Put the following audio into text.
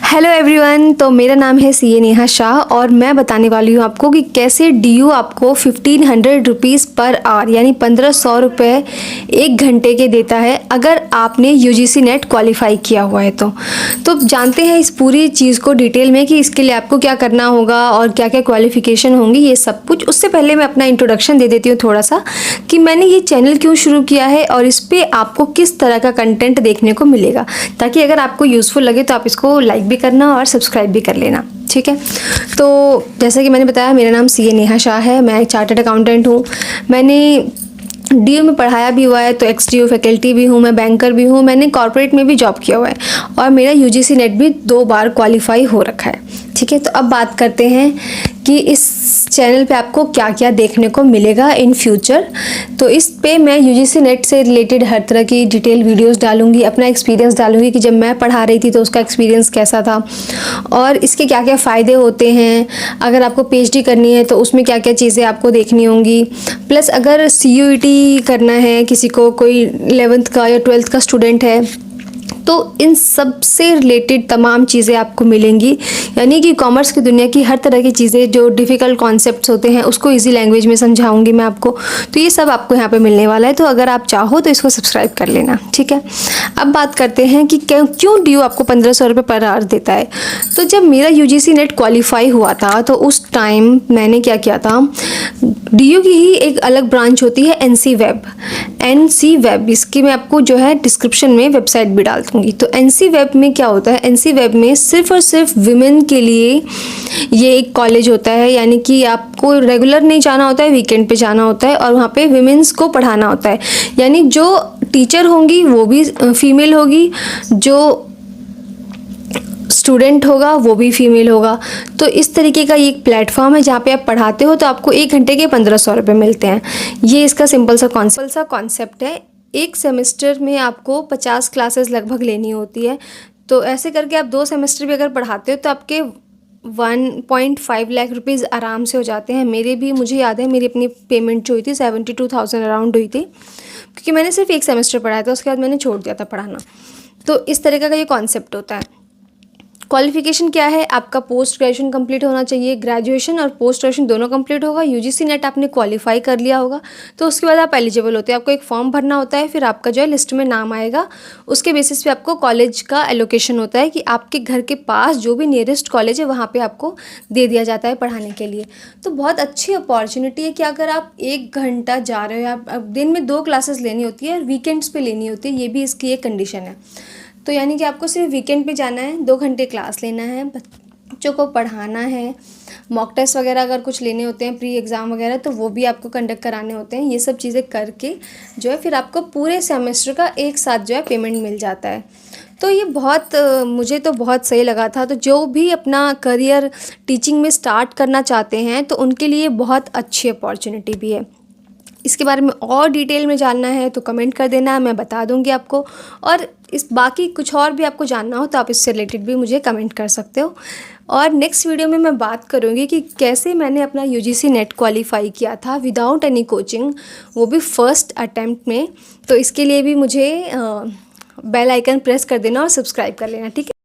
Hello everyone, तो मेरा नाम है सीए नेहा शाह और मैं बताने वाली हूँ आपको कि कैसे डीयू आपको 1500 रुपीज़ पर आवर यानी 1500 रुपये एक घंटे के देता है अगर आपने यूजीसी नेट क्वालिफाई किया हुआ है। तो जानते हैं इस पूरी चीज़ को डिटेल में कि इसके लिए आपको क्या करना होगा और क्या क्या क्वालिफ़िकेशन होंगी, ये सब कुछ। उससे पहले मैं अपना इंट्रोडक्शन दे देती हूँ थोड़ा सा कि मैंने ये चैनल क्यों शुरू किया है और इस पर आपको किस तरह का कंटेंट देखने को मिलेगा, ताकि अगर आपको यूज़फुल लगे तो आप इसको लाइक भी करना और सब्सक्राइब भी कर लेना, ठीक है। तो जैसा कि मैंने बताया, मेरा नाम सीए नेहा शाह है, मैं एक चार्टर्ड अकाउंटेंट हूँ। मैंने डीयू में पढ़ाया भी हुआ है, तो एक्स-डीयू फैकल्टी भी हूँ, मैं बैंकर भी हूँ, मैंने कॉर्पोरेट में भी जॉब किया हुआ है और मेरा यूजीसी नेट भी 2 बार क्वालिफाई हो रखा है, ठीक है। तो अब बात करते हैं कि इस चैनल पे आपको क्या क्या देखने को मिलेगा इन फ्यूचर। तो इस पे मैं यूजीसी नेट से रिलेटेड हर तरह की डिटेल वीडियोस डालूंगी, अपना एक्सपीरियंस डालूंगी कि जब मैं पढ़ा रही थी तो उसका एक्सपीरियंस कैसा था और इसके क्या क्या फ़ायदे होते हैं। अगर आपको पीएचडी करनी है तो उसमें क्या क्या चीज़ें आपको देखनी होंगी। प्लस अगर सीयूईटी करना है किसी को, कोई 11th का या 12th का स्टूडेंट है, तो इन सब से रिलेटेड तमाम चीज़ें आपको मिलेंगी। यानी कि कॉमर्स की दुनिया की हर तरह की चीज़ें, जो डिफ़िकल्ट कॉन्सेप्ट्स होते हैं उसको इजी लैंग्वेज में समझाऊंगी मैं आपको। तो ये सब आपको यहाँ पे मिलने वाला है, तो अगर आप चाहो तो इसको सब्सक्राइब कर लेना, ठीक है। अब बात करते हैं कि क्यों डीयू आपको 1500 रुपये पर आवर देता है। तो जब मेरा यूजीसी नेट क्वालिफाई हुआ था तो उस टाइम मैंने क्या किया था, डीयू की ही एक अलग ब्रांच होती है एनसी वेब। इसकी मैं आपको जो है डिस्क्रिप्शन में वेबसाइट भी डाल दूँगी। तो एनसी वेब में क्या होता है, एनसी वेब में सिर्फ और सिर्फ विमेन के लिए ये एक कॉलेज होता है। यानी कि आपको रेगुलर नहीं जाना होता है, वीकेंड पे जाना होता है और वहाँ पे विमेंस को पढ़ाना होता है। यानी जो टीचर होंगी वो भी फीमेल होगी, जो स्टूडेंट होगा वो भी फीमेल होगा। तो इस तरीके का ये एक प्लेटफॉर्म है जहाँ पे आप पढ़ाते हो तो आपको 1 घंटे के 1500 रुपये मिलते हैं। ये इसका सिंपल सा कॉन्सेप्ट है। एक सेमेस्टर में आपको 50 क्लासेस लगभग लेनी होती है। तो ऐसे करके आप 2 सेमेस्टर भी अगर पढ़ाते हो तो आपके 1.5 लाख रुपीज़ आराम से हो जाते हैं। मुझे याद है, मेरी अपनी पेमेंट जो हुई थी 72,000 अराउंड हुई थी, क्योंकि मैंने सिर्फ 1 सेमेस्टर पढ़ाया था, उसके बाद मैंने छोड़ दिया था पढ़ाना। तो इस तरीके का ये कॉन्सेप्ट होता है। क्वालिफिकेशन क्या है, आपका पोस्ट ग्रेजुएशन कंप्लीट होना चाहिए। ग्रेजुएशन और पोस्ट ग्रेजुएशन दोनों कंप्लीट होगा। यूजीसी नेट आपने क्वालिफाई कर लिया होगा तो उसके बाद आप एलिजिबल होते हैं। आपको एक फॉर्म भरना होता है, फिर आपका जो है लिस्ट में नाम आएगा। उसके बेसिस पे आपको कॉलेज का एलोकेशन होता है कि आपके घर के पास जो भी नियरेस्ट कॉलेज है वहाँ पर आपको दे दिया जाता है पढ़ाने के लिए। तो बहुत अच्छी अपॉर्चुनिटी है कि अगर आप 1 घंटा जा रहे हो, आप दिन में 2 क्लासेस लेनी होती है और वीकेंड्स पर लेनी होती है, ये भी इसकी एक कंडीशन है। तो यानी कि आपको सिर्फ वीकेंड पे जाना है, 2 घंटे क्लास लेना है, बच्चों को पढ़ाना है। मॉक टेस्ट वगैरह अगर कुछ लेने होते हैं, प्री एग्ज़ाम वगैरह, तो वो भी आपको कंडक्ट कराने होते हैं। ये सब चीज़ें करके जो है फिर आपको पूरे सेमेस्टर का एक साथ जो है पेमेंट मिल जाता है। तो ये मुझे तो बहुत सही लगा था। तो जो भी अपना करियर टीचिंग में स्टार्ट करना चाहते हैं तो उनके लिए बहुत अच्छी अपॉर्चुनिटी भी है। इसके बारे में और डिटेल में जानना है तो कमेंट कर देना, मैं बता दूंगी आपको। और इस बाकी कुछ और भी आपको जानना हो तो आप इससे रिलेटेड भी मुझे कमेंट कर सकते हो। और नेक्स्ट वीडियो में मैं बात करूंगी कि कैसे मैंने अपना यूजीसी नेट क्वालिफाई किया था विदाउट एनी कोचिंग, वो भी फर्स्ट अटेम्प्ट में। तो इसके लिए भी मुझे बेल आइकन प्रेस कर देना और सब्सक्राइब कर लेना, ठीक है।